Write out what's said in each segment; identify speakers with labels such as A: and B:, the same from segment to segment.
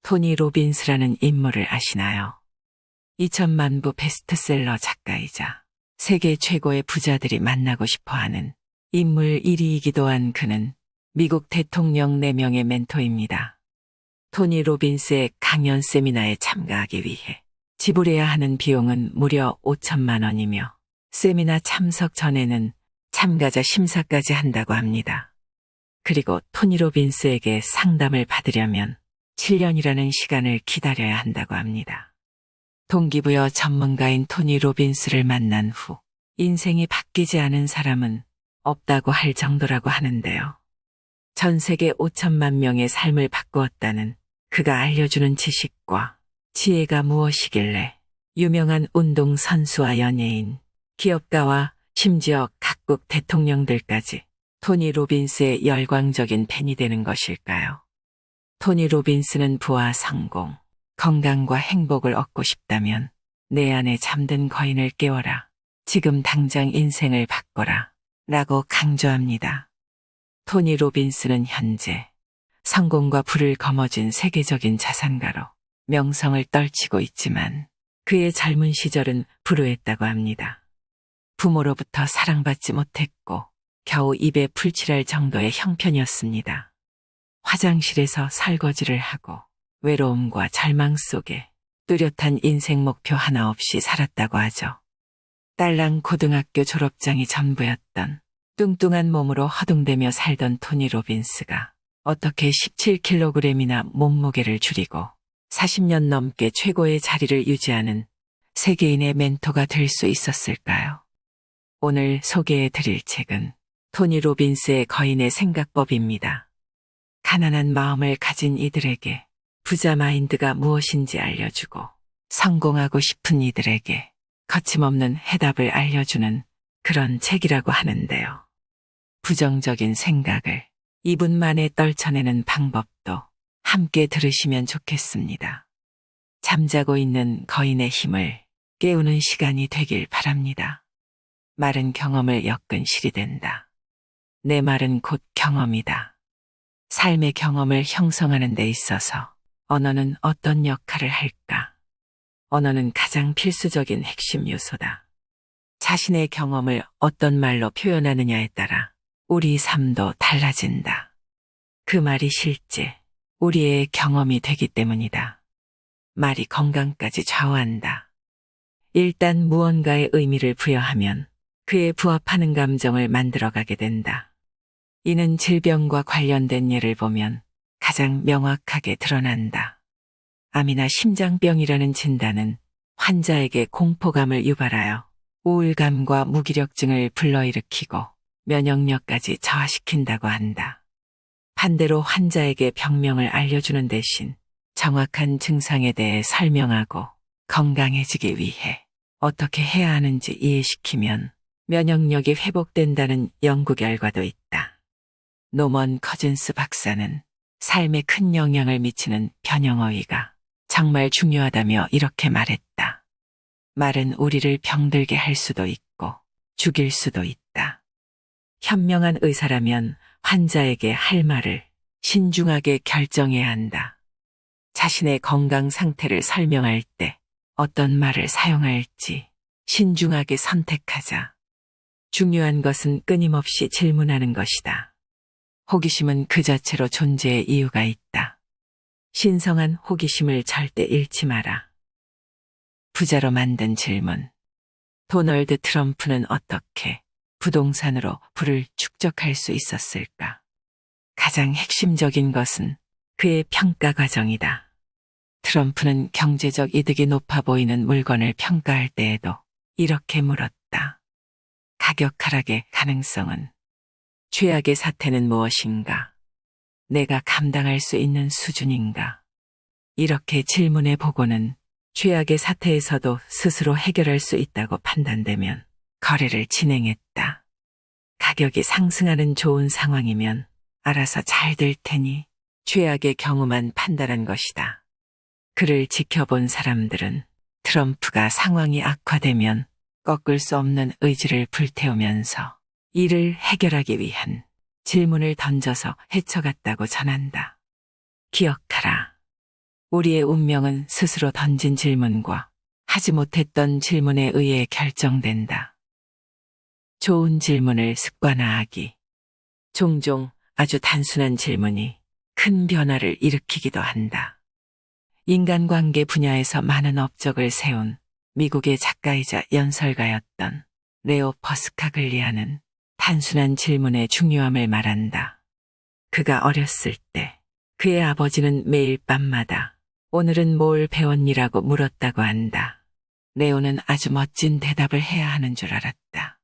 A: 토니 로빈스라는 인물을 아시나요? 2000만 부 베스트셀러 작가이자 세계 최고의 부자들이 만나고 싶어하는 인물 1위이기도 한 그는 미국 대통령 4명의 멘토입니다. 토니 로빈스의 강연 세미나에 참가하기 위해 지불해야 하는 비용은 무려 5천만 원이며 세미나 참석 전에는 참가자 심사까지 한다고 합니다. 그리고 토니 로빈스에게 상담을 받으려면 7년이라는 시간을 기다려야 한다고 합니다. 동기부여 전문가인 토니 로빈스를 만난 후 인생이 바뀌지 않은 사람은 없다고 할 정도라고 하는데요. 전 세계 5천만 명의 삶을 바꾸었다는 그가 알려주는 지식과 지혜가 무엇이길래 유명한 운동선수와 연예인, 기업가와 심지어 각국 대통령들까지 토니 로빈스의 열광적인 팬이 되는 것일까요? 토니 로빈스는 부와 성공, 건강과 행복을 얻고 싶다면 내 안에 잠든 거인을 깨워라. 지금 당장 인생을 바꿔라. 라고 강조합니다. 토니 로빈스는 현재 성공과 부를 거머쥔 세계적인 자산가로 명성을 떨치고 있지만 그의 젊은 시절은 불우했다고 합니다. 부모로부터 사랑받지 못했고 겨우 입에 풀칠할 정도의 형편이었습니다. 화장실에서 설거지를 하고 외로움과 절망 속에 뚜렷한 인생 목표 하나 없이 살았다고 하죠. 딸랑 고등학교 졸업장이 전부였던 뚱뚱한 몸으로 허둥대며 살던 토니 로빈스가 어떻게 17kg이나 몸무게를 줄이고 40년 넘게 최고의 자리를 유지하는 세계인의 멘토가 될 수 있었을까요? 오늘 소개해 드릴 책은 토니 로빈스의 거인의 생각법입니다. 가난한 마음을 가진 이들에게 부자 마인드가 무엇인지 알려주고 성공하고 싶은 이들에게 거침없는 해답을 알려주는 그런 책이라고 하는데요. 부정적인 생각을 2분 만에 떨쳐내는 방법도 함께 들으시면 좋겠습니다. 잠자고 있는 거인의 힘을 깨우는 시간이 되길 바랍니다. 말은 경험을 엮은 실이 된다. 내 말은 곧 경험이다. 삶의 경험을 형성하는 데 있어서 언어는 어떤 역할을 할까? 언어는 가장 필수적인 핵심 요소다. 자신의 경험을 어떤 말로 표현하느냐에 따라 우리 삶도 달라진다. 그 말이 실제 우리의 경험이 되기 때문이다. 말이 건강까지 좌우한다. 일단 무언가의 의미를 부여하면 그에 부합하는 감정을 만들어가게 된다. 이는 질병과 관련된 예를 보면 가장 명확하게 드러난다. 암이나 심장병이라는 진단은 환자에게 공포감을 유발하여 우울감과 무기력증을 불러일으키고 면역력까지 저하시킨다고 한다. 반대로 환자에게 병명을 알려주는 대신 정확한 증상에 대해 설명하고 건강해지기 위해 어떻게 해야 하는지 이해시키면 면역력이 회복된다는 연구 결과도 있다. 노먼 커즌스 박사는 삶에 큰 영향을 미치는 변형어휘가 정말 중요하다며 이렇게 말했다. 말은 우리를 병들게 할 수도 있고 죽일 수도 있다. 현명한 의사라면 환자에게 할 말을 신중하게 결정해야 한다. 자신의 건강 상태를 설명할 때 어떤 말을 사용할지 신중하게 선택하자. 중요한 것은 끊임없이 질문하는 것이다. 호기심은 그 자체로 존재의 이유가 있다. 신성한 호기심을 절대 잃지 마라. 부자로 만든 질문. 도널드 트럼프는 어떻게 부동산으로 부를 축적할 수 있었을까? 가장 핵심적인 것은 그의 평가 과정이다. 트럼프는 경제적 이득이 높아 보이는 물건을 평가할 때에도 이렇게 물었다. 가격 하락의 가능성은? 최악의 사태는 무엇인가? 내가 감당할 수 있는 수준인가? 이렇게 질문해 보고는 최악의 사태에서도 스스로 해결할 수 있다고 판단되면 거래를 진행했다. 가격이 상승하는 좋은 상황이면 알아서 잘 될 테니 최악의 경우만 판단한 것이다. 그를 지켜본 사람들은 트럼프가 상황이 악화되면 꺾을 수 없는 의지를 불태우면서 이를 해결하기 위한 질문을 던져서 헤쳐갔다고 전한다. 기억하라. 우리의 운명은 스스로 던진 질문과 하지 못했던 질문에 의해 결정된다. 좋은 질문을 습관화하기. 종종 아주 단순한 질문이 큰 변화를 일으키기도 한다. 인간관계 분야에서 많은 업적을 세운 미국의 작가이자 연설가였던 레오 퍼스카글리아는 단순한 질문의 중요함을 말한다. 그가 어렸을 때 그의 아버지는 매일 밤마다 오늘은 뭘 배웠니라고 물었다고 한다. 레오는 아주 멋진 대답을 해야 하는 줄 알았다.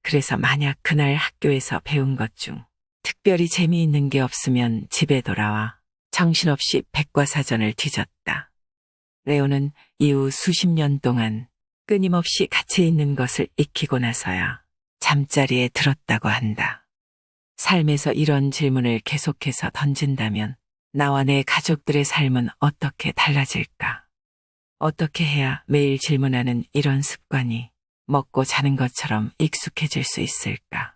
A: 그래서 만약 그날 학교에서 배운 것 중 특별히 재미있는 게 없으면 집에 돌아와 정신없이 백과사전을 뒤졌다. 레오는 이후 수십 년 동안 끊임없이 가치 있는 것을 익히고 나서야 잠자리에 들었다고 한다. 삶에서 이런 질문을 계속해서 던진다면 나와 내 가족들의 삶은 어떻게 달라질까? 어떻게 해야 매일 질문하는 이런 습관이 먹고 자는 것처럼 익숙해질 수 있을까?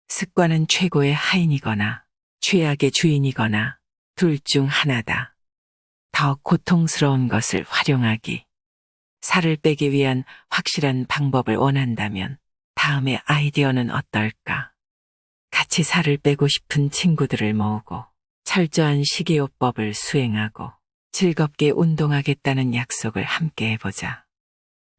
A: 습관은 최고의 하인이거나 최악의 주인이거나 둘 중 하나다. 더 고통스러운 것을 활용하기. 살을 빼기 위한 확실한 방법을 원한다면 다음의 아이디어는 어떨까? 같이 살을 빼고 싶은 친구들을 모으고 철저한 식이요법을 수행하고 즐겁게 운동하겠다는 약속을 함께 해보자.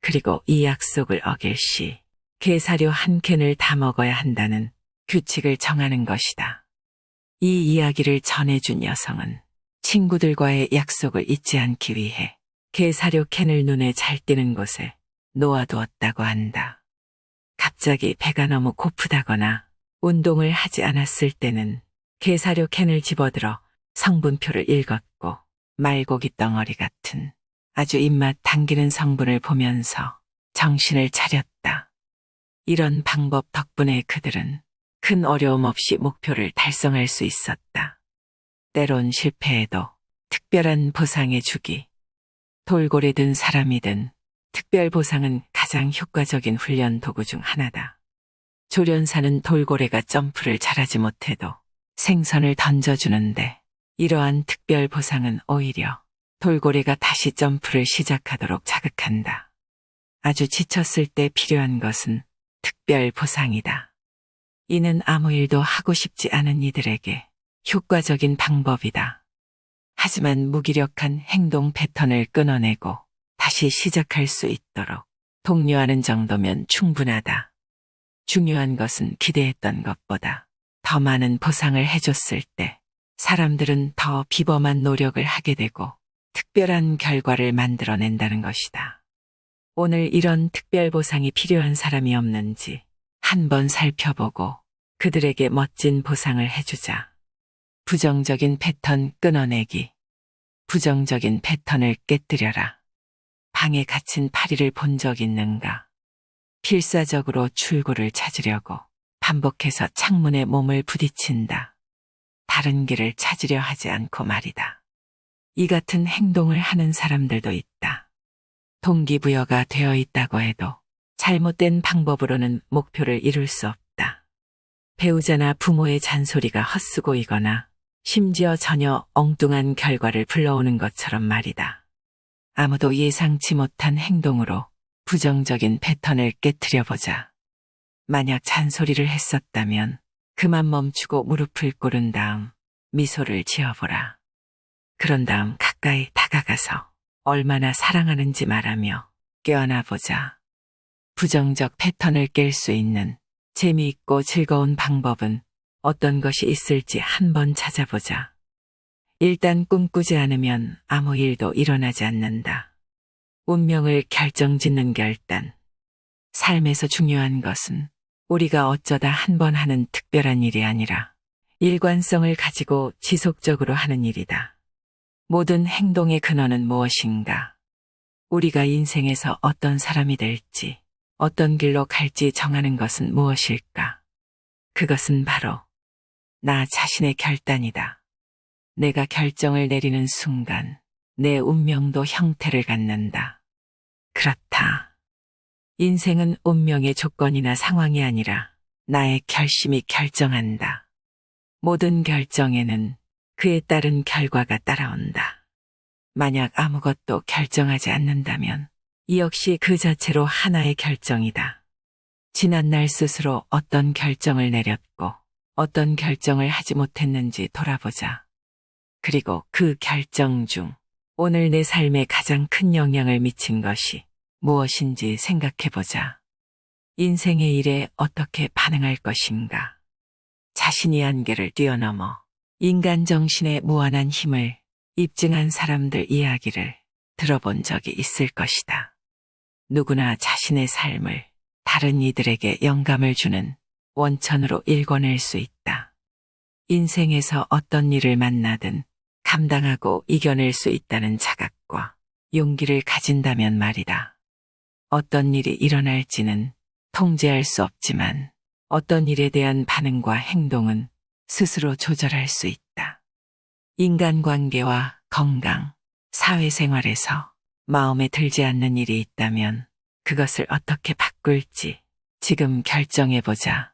A: 그리고 이 약속을 어길 시 게사료 한 캔을 다 먹어야 한다는 규칙을 정하는 것이다. 이 이야기를 전해준 여성은 친구들과의 약속을 잊지 않기 위해 게사료 캔을 눈에 잘 띄는 곳에 놓아두었다고 한다. 갑자기 배가 너무 고프다거나 운동을 하지 않았을 때는 게사료 캔을 집어들어 성분표를 읽었고 말고기 덩어리 같은 아주 입맛 당기는 성분을 보면서 정신을 차렸다. 이런 방법 덕분에 그들은 큰 어려움 없이 목표를 달성할 수 있었다. 때론 실패해도 특별한 보상해 주기. 돌고래 든 사람이든 특별 보상은 가장 효과적인 훈련 도구 중 하나다. 조련사는 돌고래가 점프를 잘하지 못해도 생선을 던져주는데 이러한 특별 보상은 오히려 돌고래가 다시 점프를 시작하도록 자극한다. 아주 지쳤을 때 필요한 것은 특별 보상이다. 이는 아무 일도 하고 싶지 않은 이들에게 효과적인 방법이다. 하지만 무기력한 행동 패턴을 끊어내고 다시 시작할 수 있도록 독려하는 정도면 충분하다. 중요한 것은 기대했던 것보다 더 많은 보상을 해줬을 때 사람들은 더 비범한 노력을 하게 되고 특별한 결과를 만들어낸다는 것이다. 오늘 이런 특별 보상이 필요한 사람이 없는지 한번 살펴보고 그들에게 멋진 보상을 해주자. 부정적인 패턴 끊어내기. 부정적인 패턴을 깨뜨려라. 방에 갇힌 파리를 본 적 있는가? 필사적으로 출구를 찾으려고 반복해서 창문에 몸을 부딪힌다. 다른 길을 찾으려 하지 않고 말이다. 이 같은 행동을 하는 사람들도 있다. 동기부여가 되어 있다고 해도 잘못된 방법으로는 목표를 이룰 수 없다. 배우자나 부모의 잔소리가 헛수고이거나 심지어 전혀 엉뚱한 결과를 불러오는 것처럼 말이다. 아무도 예상치 못한 행동으로 부정적인 패턴을 깨트려 보자. 만약 잔소리를 했었다면 그만 멈추고 무릎을 꿇은 다음 미소를 지어보라. 그런 다음 가까이 다가가서 얼마나 사랑하는지 말하며 껴안아 보자. 부정적 패턴을 깰 수 있는 재미있고 즐거운 방법은 어떤 것이 있을지 한번 찾아보자. 일단 꿈꾸지 않으면 아무 일도 일어나지 않는다. 운명을 결정짓는 결단. 삶에서 중요한 것은 우리가 어쩌다 한 번 하는 특별한 일이 아니라 일관성을 가지고 지속적으로 하는 일이다. 모든 행동의 근원은 무엇인가? 우리가 인생에서 어떤 사람이 될지, 어떤 길로 갈지 정하는 것은 무엇일까? 그것은 바로 나 자신의 결단이다. 내가 결정을 내리는 순간 내 운명도 형태를 갖는다. 그렇다. 인생은 운명의 조건이나 상황이 아니라 나의 결심이 결정한다. 모든 결정에는 그에 따른 결과가 따라온다. 만약 아무것도 결정하지 않는다면 이 역시 그 자체로 하나의 결정이다. 지난날 스스로 어떤 결정을 내렸고 어떤 결정을 하지 못했는지 돌아보자. 그리고 그 결정 중 오늘 내 삶에 가장 큰 영향을 미친 것이 무엇인지 생각해보자. 인생의 일에 어떻게 반응할 것인가. 자신이 한계를 뛰어넘어 인간 정신의 무한한 힘을 입증한 사람들 이야기를 들어본 적이 있을 것이다. 누구나 자신의 삶을 다른 이들에게 영감을 주는 원천으로 읽어낼 수 있다. 인생에서 어떤 일을 만나든 감당하고 이겨낼 수 있다는 자각과 용기를 가진다면 말이다. 어떤 일이 일어날지는 통제할 수 없지만 어떤 일에 대한 반응과 행동은 스스로 조절할 수 있다. 인간관계와 건강, 사회생활에서 마음에 들지 않는 일이 있다면 그것을 어떻게 바꿀지 지금 결정해보자.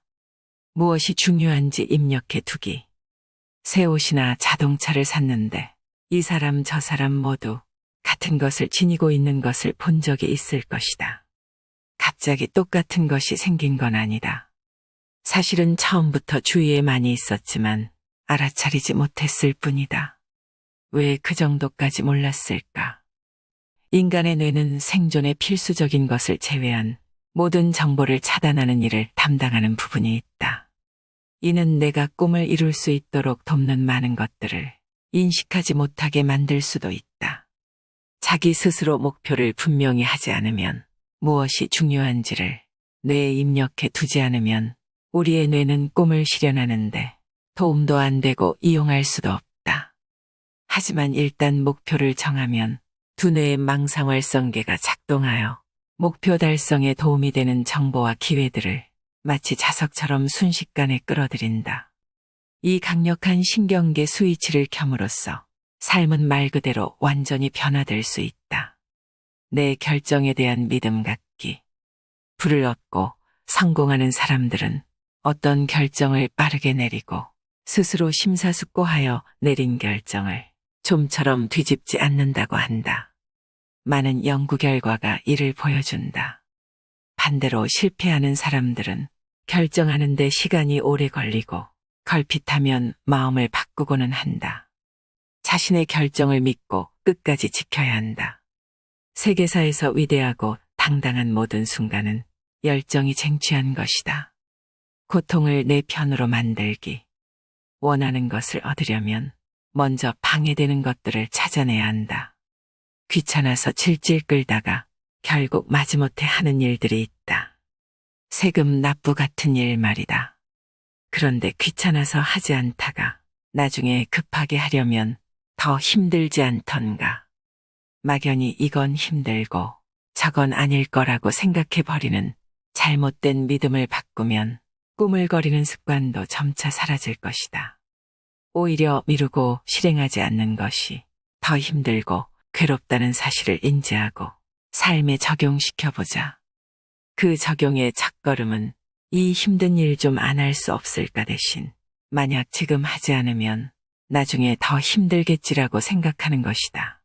A: 무엇이 중요한지 입력해 두기. 새 옷이나 자동차를 샀는데 이 사람 저 사람 모두 같은 것을 지니고 있는 것을 본 적이 있을 것이다. 갑자기 똑같은 것이 생긴 건 아니다. 사실은 처음부터 주위에 많이 있었지만 알아차리지 못했을 뿐이다. 왜 그 정도까지 몰랐을까? 인간의 뇌는 생존에 필수적인 것을 제외한 모든 정보를 차단하는 일을 담당하는 부분이 있다. 이는 내가 꿈을 이룰 수 있도록 돕는 많은 것들을 인식하지 못하게 만들 수도 있다. 자기 스스로 목표를 분명히 하지 않으면 무엇이 중요한지를 뇌에 입력해 두지 않으면 우리의 뇌는 꿈을 실현하는데 도움도 안 되고 이용할 수도 없다. 하지만 일단 목표를 정하면 두뇌의 망상활성계가 작동하여 목표 달성에 도움이 되는 정보와 기회들을 마치 자석처럼 순식간에 끌어들인다. 이 강력한 신경계 스위치를 켬으로써 삶은 말 그대로 완전히 변화될 수 있다. 내 결정에 대한 믿음 갖기. 부를 얻고 성공하는 사람들은 어떤 결정을 빠르게 내리고 스스로 심사숙고하여 내린 결정을 좀처럼 뒤집지 않는다고 한다. 많은 연구 결과가 이를 보여준다. 반대로 실패하는 사람들은 결정하는 데 시간이 오래 걸리고 걸핏하면 마음을 바꾸고는 한다. 자신의 결정을 믿고 끝까지 지켜야 한다. 세계사에서 위대하고 당당한 모든 순간은 열정이 쟁취한 것이다. 고통을 내 편으로 만들기. 원하는 것을 얻으려면 먼저 방해되는 것들을 찾아내야 한다. 귀찮아서 질질 끌다가 결국 마지못해 하는 일들이 있다. 세금 납부 같은 일 말이다. 그런데 귀찮아서 하지 않다가 나중에 급하게 하려면 더 힘들지 않던가. 막연히 이건 힘들고 저건 아닐 거라고 생각해버리는 잘못된 믿음을 바꾸면 꾸물거리는 습관도 점차 사라질 것이다. 오히려 미루고 실행하지 않는 것이 더 힘들고 괴롭다는 사실을 인지하고 삶에 적용시켜보자. 그 적용의 첫걸음은 이 힘든 일 좀 안 할 수 없을까 대신 만약 지금 하지 않으면 나중에 더 힘들겠지라고 생각하는 것이다.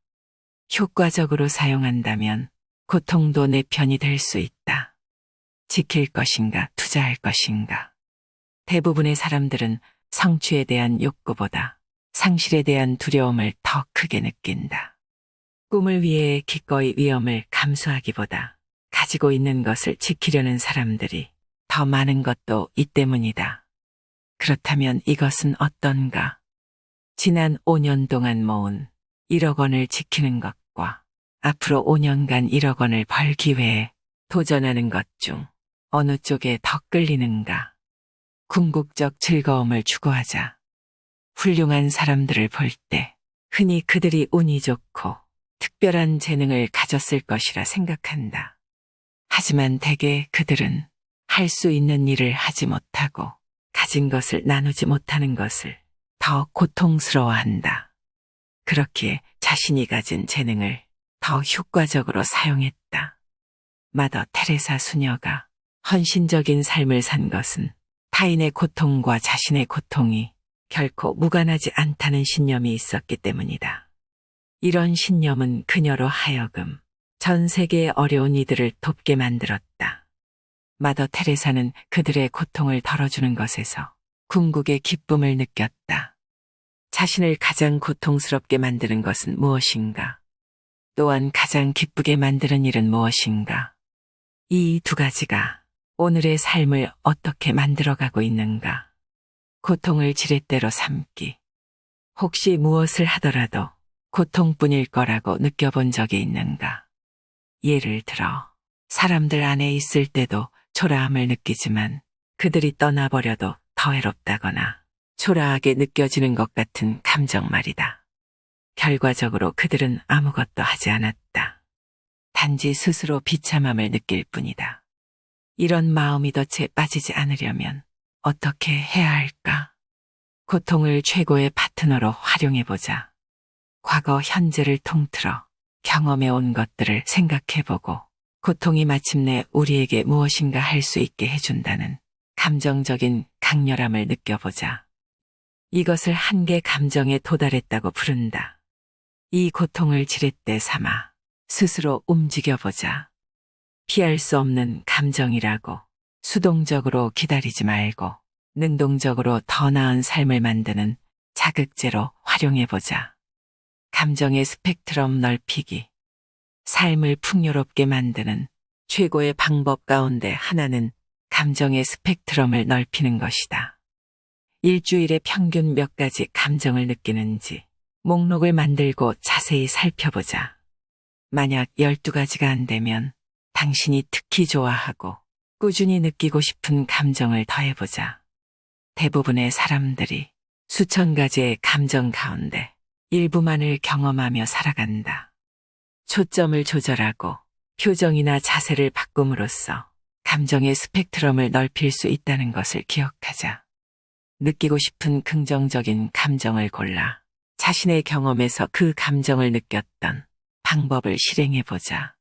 A: 효과적으로 사용한다면 고통도 내 편이 될 수 있다. 지킬 것인가 투자할 것인가. 대부분의 사람들은 성취에 대한 욕구보다 상실에 대한 두려움을 더 크게 느낀다. 꿈을 위해 기꺼이 위험을 감수하기보다 가지고 있는 것을 지키려는 사람들이 더 많은 것도 이 때문이다. 그렇다면 이것은 어떤가? 지난 5년 동안 모은 1억 원을 지키는 것과 앞으로 5년간 1억 원을 벌 기회에 도전하는 것 중 어느 쪽에 더 끌리는가? 궁극적 즐거움을 추구하자. 훌륭한 사람들을 볼 때 흔히 그들이 운이 좋고 특별한 재능을 가졌을 것이라 생각한다. 하지만 대개 그들은 할 수 있는 일을 하지 못하고 가진 것을 나누지 못하는 것을 더 고통스러워한다. 그렇기에 자신이 가진 재능을 더 효과적으로 사용했다. 마더 테레사 수녀가 헌신적인 삶을 산 것은 타인의 고통과 자신의 고통이 결코 무관하지 않다는 신념이 있었기 때문이다. 이런 신념은 그녀로 하여금 전 세계의 어려운 이들을 돕게 만들었다. 마더 테레사는 그들의 고통을 덜어주는 것에서 궁극의 기쁨을 느꼈다. 자신을 가장 고통스럽게 만드는 것은 무엇인가? 또한 가장 기쁘게 만드는 일은 무엇인가? 이 두 가지가 오늘의 삶을 어떻게 만들어가고 있는가? 고통을 지렛대로 삼기. 혹시 무엇을 하더라도 고통뿐일 거라고 느껴본 적이 있는가? 예를 들어, 사람들 안에 있을 때도 초라함을 느끼지만 그들이 떠나버려도 더 외롭다거나 초라하게 느껴지는 것 같은 감정 말이다. 결과적으로 그들은 아무것도 하지 않았다. 단지 스스로 비참함을 느낄 뿐이다. 이런 마음이 덫에 빠지지 않으려면 어떻게 해야 할까? 고통을 최고의 파트너로 활용해보자. 과거, 현재를 통틀어 경험해 온 것들을 생각해보고 고통이 마침내 우리에게 무엇인가 할 수 있게 해준다는 감정적인 강렬함을 느껴보자. 이것을 한계 감정에 도달했다고 부른다. 이 고통을 지렛대 삼아 스스로 움직여보자. 피할 수 없는 감정이라고 수동적으로 기다리지 말고 능동적으로 더 나은 삶을 만드는 자극제로 활용해보자. 감정의 스펙트럼 넓히기. 삶을 풍요롭게 만드는 최고의 방법 가운데 하나는 감정의 스펙트럼을 넓히는 것이다. 일주일에 평균 몇 가지 감정을 느끼는지 목록을 만들고 자세히 살펴보자. 만약 12가지가 안 되면 당신이 특히 좋아하고 꾸준히 느끼고 싶은 감정을 더해보자. 대부분의 사람들이 수천 가지의 감정 가운데 일부만을 경험하며 살아간다. 초점을 조절하고 표정이나 자세를 바꿈으로써 감정의 스펙트럼을 넓힐 수 있다는 것을 기억하자. 느끼고 싶은 긍정적인 감정을 골라 자신의 경험에서 그 감정을 느꼈던 방법을 실행해보자.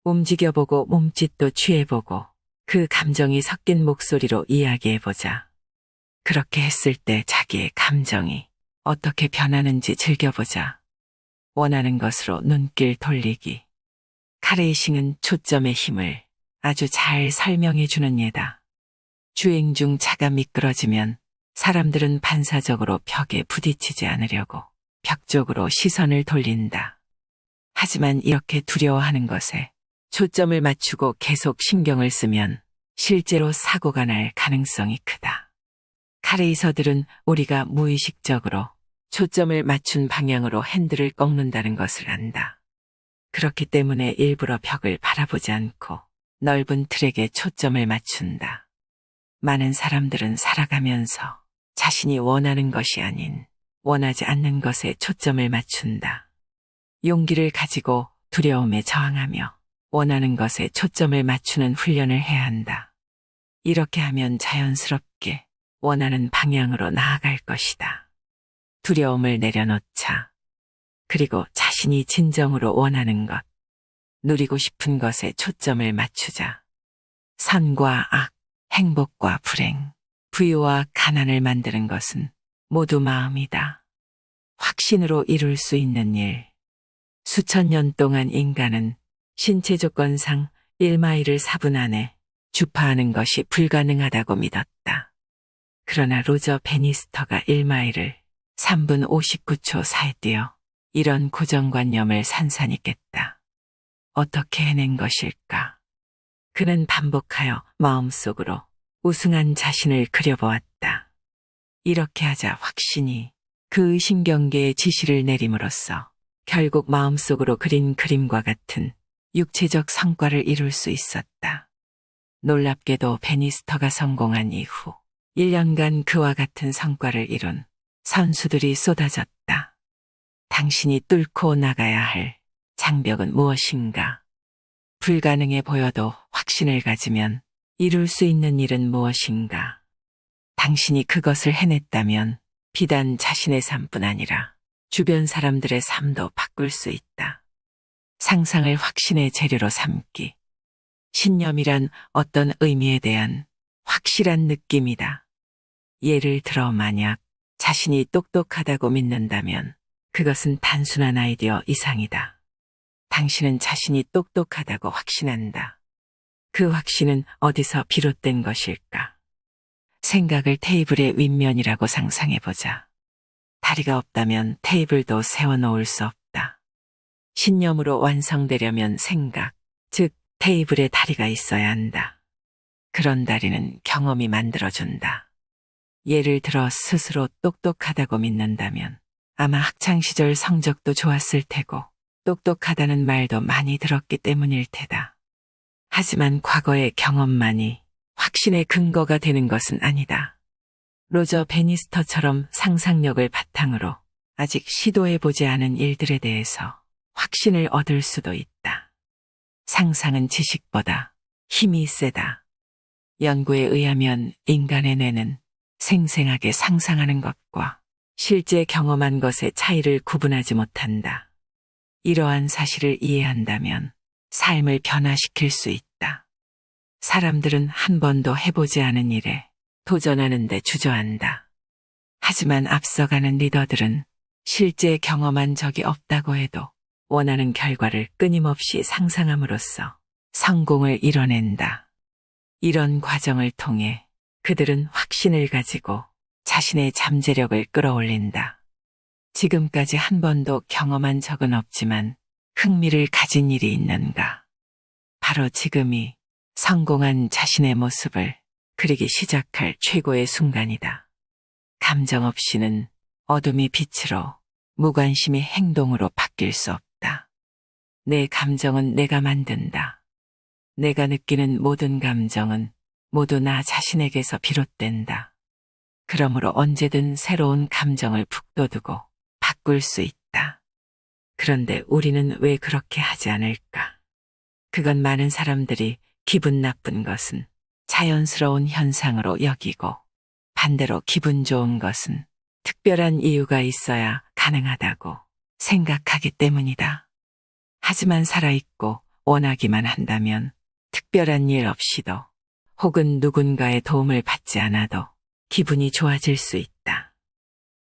A: 움직여보고 몸짓도 취해보고 그 감정이 섞인 목소리로 이야기해보자. 그렇게 했을 때 자기의 감정이 어떻게 변하는지 즐겨보자. 원하는 것으로 눈길 돌리기. 카레이싱은 초점의 힘을 아주 잘 설명해주는 예다. 주행 중 차가 미끄러지면 사람들은 반사적으로 벽에 부딪히지 않으려고 벽 쪽으로 시선을 돌린다. 하지만 이렇게 두려워하는 것에 초점을 맞추고 계속 신경을 쓰면 실제로 사고가 날 가능성이 크다. 카레이서들은 우리가 무의식적으로 초점을 맞춘 방향으로 핸들을 꺾는다는 것을 안다. 그렇기 때문에 일부러 벽을 바라보지 않고 넓은 트랙에 초점을 맞춘다. 많은 사람들은 살아가면서 자신이 원하는 것이 아닌 원하지 않는 것에 초점을 맞춘다. 용기를 가지고 두려움에 저항하며 원하는 것에 초점을 맞추는 훈련을 해야 한다. 이렇게 하면 자연스럽게 원하는 방향으로 나아갈 것이다. 두려움을 내려놓자. 그리고 자신이 진정으로 원하는 것, 누리고 싶은 것에 초점을 맞추자. 선과 악, 행복과 불행, 부유와 가난을 만드는 것은 모두 마음이다. 확신으로 이룰 수 있는 일. 수천 년 동안 인간은 신체 조건상 1마일을 4분 안에 주파하는 것이 불가능하다고 믿었다. 그러나 로저 베니스터가 1마일을 3분 59초 4에 뛰어 이런 고정관념을 산산히 깼다. 어떻게 해낸 것일까? 그는 반복하여 마음속으로 우승한 자신을 그려보았다. 이렇게 하자 확신이 그 의심경계의 지시를 내림으로써 결국 마음속으로 그린 그림과 같은 육체적 성과를 이룰 수 있었다. 놀랍게도 베니스터가 성공한 이후 1년간 그와 같은 성과를 이룬 선수들이 쏟아졌다. 당신이 뚫고 나가야 할 장벽은 무엇인가? 불가능해 보여도 확신을 가지면 이룰 수 있는 일은 무엇인가? 당신이 그것을 해냈다면 비단 자신의 삶뿐 아니라 주변 사람들의 삶도 바꿀 수 있다. 상상을 확신의 재료로 삼기. 신념이란 어떤 의미에 대한 확실한 느낌이다. 예를 들어 만약 자신이 똑똑하다고 믿는다면 그것은 단순한 아이디어 이상이다. 당신은 자신이 똑똑하다고 확신한다. 그 확신은 어디서 비롯된 것일까? 생각을 테이블의 윗면이라고 상상해보자. 다리가 없다면 테이블도 세워놓을 수 없다. 신념으로 완성되려면 생각, 즉 테이블에 다리가 있어야 한다. 그런 다리는 경험이 만들어준다. 예를 들어 스스로 똑똑하다고 믿는다면 아마 학창시절 성적도 좋았을 테고 똑똑하다는 말도 많이 들었기 때문일 테다. 하지만 과거의 경험만이 확신의 근거가 되는 것은 아니다. 로저 베니스터처럼 상상력을 바탕으로 아직 시도해보지 않은 일들에 대해서 확신을 얻을 수도 있다. 상상은 지식보다 힘이 세다. 연구에 의하면 인간의 뇌는 생생하게 상상하는 것과 실제 경험한 것의 차이를 구분하지 못한다. 이러한 사실을 이해한다면 삶을 변화시킬 수 있다. 사람들은 한 번도 해보지 않은 일에 도전하는 데 주저한다. 하지만 앞서가는 리더들은 실제 경험한 적이 없다고 해도 원하는 결과를 끊임없이 상상함으로써 성공을 이뤄낸다. 이런 과정을 통해 그들은 확신을 가지고 자신의 잠재력을 끌어올린다. 지금까지 한 번도 경험한 적은 없지만 흥미를 가진 일이 있는가? 바로 지금이 성공한 자신의 모습을 그리기 시작할 최고의 순간이다. 감정 없이는 어둠이 빛으로, 무관심이 행동으로 바뀔 수 없다. 내 감정은 내가 만든다. 내가 느끼는 모든 감정은 모두 나 자신에게서 비롯된다. 그러므로 언제든 새로운 감정을 북돋우고 바꿀 수 있다. 그런데 우리는 왜 그렇게 하지 않을까? 그건 많은 사람들이 기분 나쁜 것은 자연스러운 현상으로 여기고 반대로 기분 좋은 것은 특별한 이유가 있어야 가능하다고 생각하기 때문이다. 하지만 살아있고 원하기만 한다면 특별한 일 없이도 혹은 누군가의 도움을 받지 않아도 기분이 좋아질 수 있다.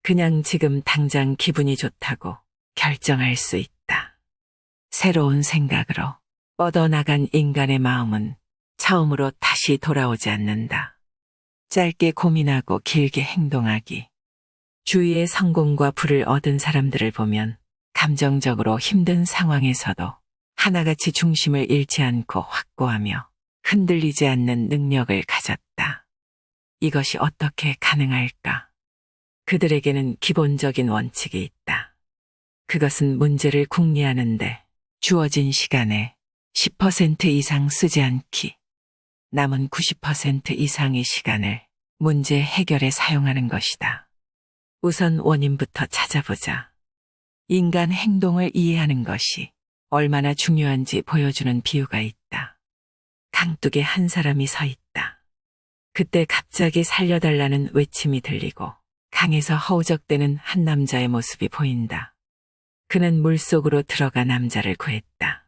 A: 그냥 지금 당장 기분이 좋다고 결정할 수 있다. 새로운 생각으로 뻗어나간 인간의 마음은 처음으로 다시 돌아오지 않는다. 짧게 고민하고 길게 행동하기. 주위의 성공과 부를 얻은 사람들을 보면 감정적으로 힘든 상황에서도 하나같이 중심을 잃지 않고 확고하며 흔들리지 않는 능력을 가졌다. 이것이 어떻게 가능할까? 그들에게는 기본적인 원칙이 있다. 그것은 문제를 궁리하는데 주어진 시간에 10% 이상 쓰지 않기. 남은 90% 이상의 시간을 문제 해결에 사용하는 것이다. 우선 원인부터 찾아보자. 인간 행동을 이해하는 것이 얼마나 중요한지 보여주는 비유가 있다. 강둑에 한 사람이 서 있다. 그때 갑자기 살려달라는 외침이 들리고 강에서 허우적대는 한 남자의 모습이 보인다. 그는 물속으로 들어가 남자를 구했다.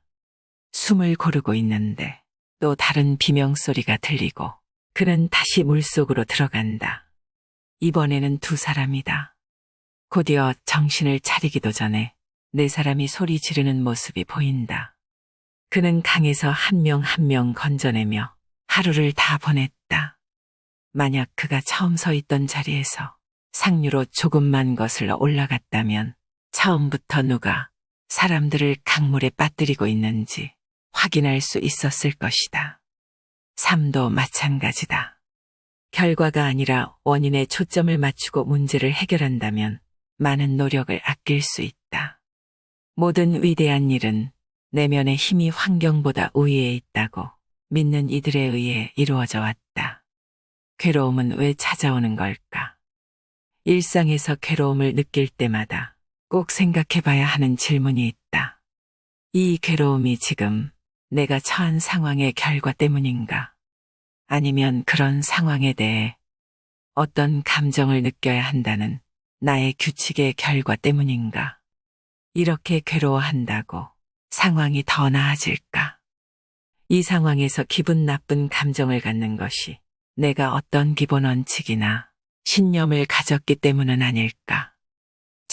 A: 숨을 고르고 있는데 또 다른 비명소리가 들리고 그는 다시 물속으로 들어간다. 이번에는 두 사람이다. 곧이어 정신을 차리기도 전에 네 사람이 소리 지르는 모습이 보인다. 그는 강에서 한 명 한 명 건져내며 하루를 다 보냈다. 만약 그가 처음 서 있던 자리에서 상류로 조금만 거슬러 올라갔다면 처음부터 누가 사람들을 강물에 빠뜨리고 있는지 확인할 수 있었을 것이다. 삶도 마찬가지다. 결과가 아니라 원인에 초점을 맞추고 문제를 해결한다면 많은 노력을 아낄 수 있다. 모든 위대한 일은 내면의 힘이 환경보다 우위에 있다고 믿는 이들에 의해 이루어져 왔다. 괴로움은 왜 찾아오는 걸까? 일상에서 괴로움을 느낄 때마다 꼭 생각해 봐야 하는 질문이 있다. 이 괴로움이 지금 내가 처한 상황의 결과 때문인가? 아니면 그런 상황에 대해 어떤 감정을 느껴야 한다는 나의 규칙의 결과 때문인가? 이렇게 괴로워한다고 상황이 더 나아질까? 이 상황에서 기분 나쁜 감정을 갖는 것이 내가 어떤 기본 원칙이나 신념을 가졌기 때문은 아닐까?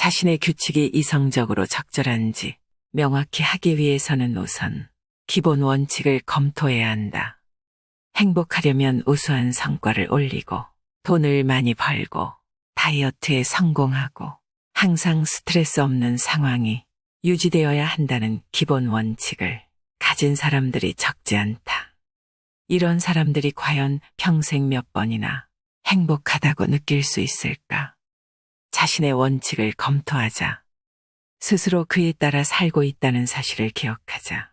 A: 자신의 규칙이 이성적으로 적절한지 명확히 하기 위해서는 우선 기본 원칙을 검토해야 한다. 행복하려면 우수한 성과를 올리고 돈을 많이 벌고 다이어트에 성공하고 항상 스트레스 없는 상황이 유지되어야 한다는 기본 원칙을 가진 사람들이 적지 않다. 이런 사람들이 과연 평생 몇 번이나 행복하다고 느낄 수 있을까? 자신의 원칙을 검토하자. 스스로 그에 따라 살고 있다는 사실을 기억하자.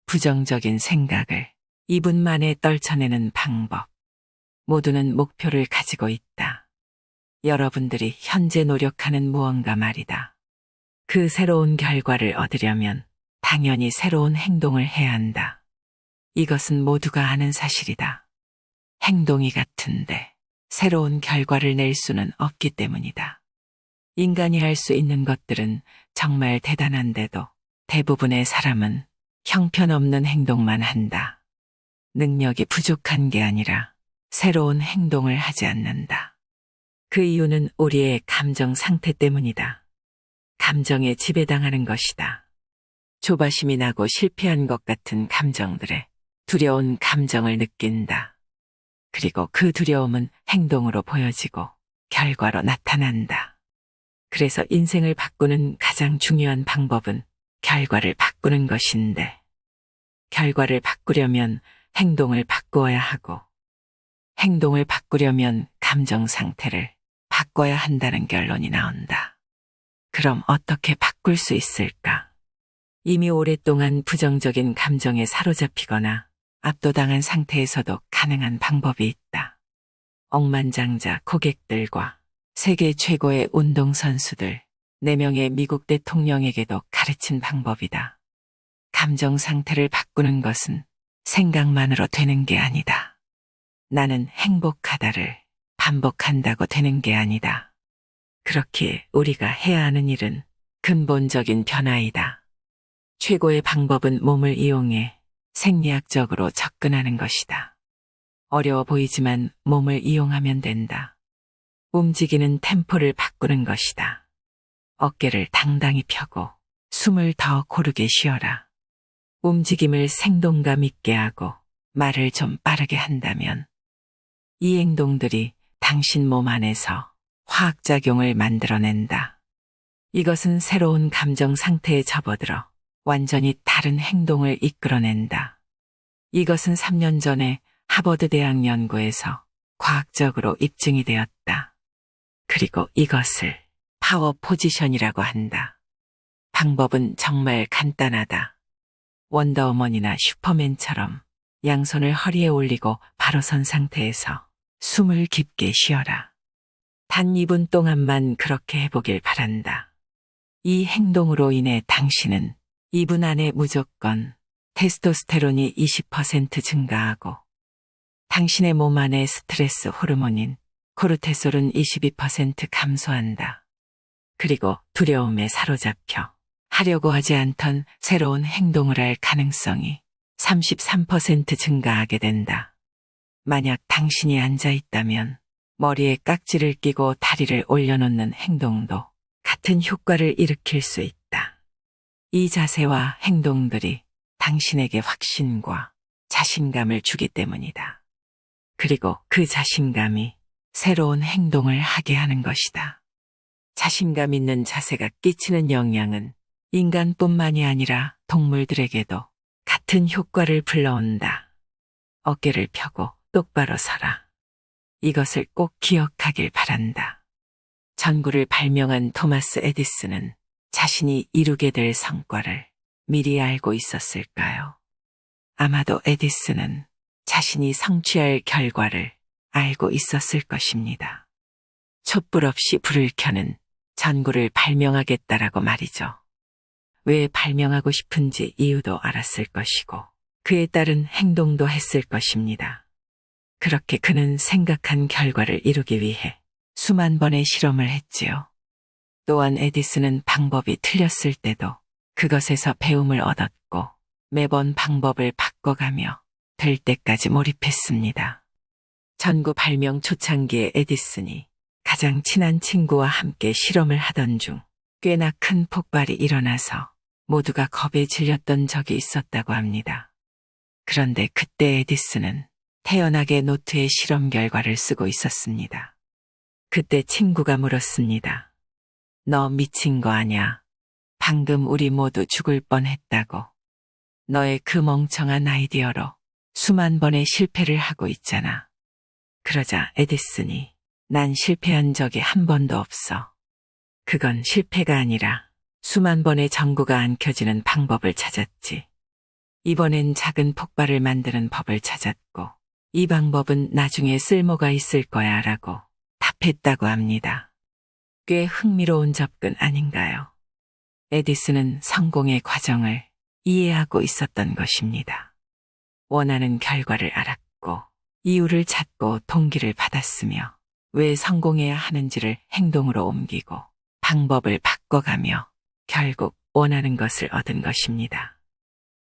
A: 부정적인 생각을 2분 만에 떨쳐내는 방법. 모두는 목표를 가지고 있다. 여러분들이 현재 노력하는 무언가 말이다. 그 새로운 결과를 얻으려면 당연히 새로운 행동을 해야 한다. 이것은 모두가 아는 사실이다. 행동이 같은데 새로운 결과를 낼 수는 없기 때문이다. 인간이 할 수 있는 것들은 정말 대단한데도 대부분의 사람은 형편없는 행동만 한다. 능력이 부족한 게 아니라 새로운 행동을 하지 않는다. 그 이유는 우리의 감정 상태 때문이다. 감정에 지배당하는 것이다. 조바심이 나고 실패한 것 같은 감정들에 두려운 감정을 느낀다. 그리고 그 두려움은 행동으로 보여지고 결과로 나타난다. 그래서 인생을 바꾸는 가장 중요한 방법은 결과를 바꾸는 것인데, 결과를 바꾸려면 행동을 바꾸어야 하고, 행동을 바꾸려면 감정 상태를 바꿔야 한다는 결론이 나온다. 그럼 어떻게 바꿀 수 있을까? 이미 오랫동안 부정적인 감정에 사로잡히거나 압도당한 상태에서도 가능한 방법이 있다. 억만장자 고객들과 세계 최고의 운동선수들 4명의 미국 대통령에게도 가르친 방법이다. 감정 상태를 바꾸는 것은 생각만으로 되는 게 아니다. 나는 행복하다를 반복한다고 되는 게 아니다. 그렇기에 우리가 해야 하는 일은 근본적인 변화이다. 최고의 방법은 몸을 이용해 생리학적으로 접근하는 것이다. 어려워 보이지만 몸을 이용하면 된다. 움직이는 템포를 바꾸는 것이다. 어깨를 당당히 펴고 숨을 더 고르게 쉬어라. 움직임을 생동감 있게 하고 말을 좀 빠르게 한다면 이 행동들이 당신 몸 안에서 화학작용을 만들어낸다. 이것은 새로운 감정 상태에 접어들어 완전히 다른 행동을 이끌어낸다. 이것은 3년 전에 하버드 대학 연구에서 과학적으로 입증이 되었다. 그리고 이것을 파워 포지션이라고 한다. 방법은 정말 간단하다. 원더우먼이나 슈퍼맨처럼 양손을 허리에 올리고 바로 선 상태에서 숨을 깊게 쉬어라. 단 2분 동안만 그렇게 해보길 바란다. 이 행동으로 인해 당신은 2분 안에 무조건 테스토스테론이 20% 증가하고 당신의 몸 안의 스트레스 호르몬인 코르티솔은 22% 감소한다. 그리고 두려움에 사로잡혀 하려고 하지 않던 새로운 행동을 할 가능성이 33% 증가하게 된다. 만약 당신이 앉아 있다면 머리에 깍지를 끼고 다리를 올려놓는 행동도 같은 효과를 일으킬 수 있다. 이 자세와 행동들이 당신에게 확신과 자신감을 주기 때문이다. 그리고 그 자신감이 새로운 행동을 하게 하는 것이다. 자신감 있는 자세가 끼치는 영향은 인간뿐만이 아니라 동물들에게도 같은 효과를 불러온다. 어깨를 펴고 똑바로 서라. 이것을 꼭 기억하길 바란다. 전구를 발명한 토마스 에디슨은 자신이 이루게 될 성과를 미리 알고 있었을까요? 아마도 에디슨은 자신이 성취할 결과를 알고 있었을 것입니다. 촛불 없이 불을 켜는 전구를 발명하겠다라고 말이죠. 왜 발명하고 싶은지 이유도 알았을 것이고 그에 따른 행동도 했을 것입니다. 그렇게 그는 생각한 결과를 이루기 위해 수만 번의 실험을 했지요. 또한 에디슨은 방법이 틀렸을 때도 그것에서 배움을 얻었고 매번 방법을 바꿔가며 될 때까지 몰입했습니다. 전구 발명 초창기에 에디슨이 가장 친한 친구와 함께 실험을 하던 중 꽤나 큰 폭발이 일어나서 모두가 겁에 질렸던 적이 있었다고 합니다. 그런데 그때 에디슨은 태연하게 노트에 실험 결과를 쓰고 있었습니다. 그때 친구가 물었습니다. 너 미친 거 아냐? 방금 우리 모두 죽을 뻔했다고. 너의 그 멍청한 아이디어로 수만 번의 실패를 하고 있잖아. 그러자 에디슨이 난 실패한 적이 한 번도 없어. 그건 실패가 아니라 수만 번의 전구가 안 켜지는 방법을 찾았지. 이번엔 작은 폭발을 만드는 법을 찾았고 이 방법은 나중에 쓸모가 있을 거야 라고 답했다고 합니다. 꽤 흥미로운 접근 아닌가요? 에디슨은 성공의 과정을 이해하고 있었던 것입니다. 원하는 결과를 알았고 이유를 찾고 동기를 받았으며 왜 성공해야 하는지를 행동으로 옮기고 방법을 바꿔가며 결국 원하는 것을 얻은 것입니다.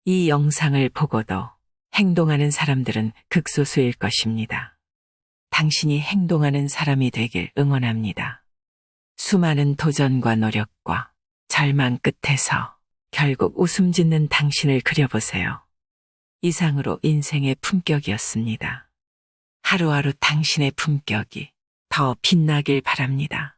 A: 이 영상을 보고도 행동하는 사람들은 극소수일 것입니다. 당신이 행동하는 사람이 되길 응원합니다. 수많은 도전과 노력과 절망 끝에서 결국 웃음 짓는 당신을 그려보세요. 이상으로 인생의 품격이었습니다. 하루하루 당신의 품격이 더 빛나길 바랍니다.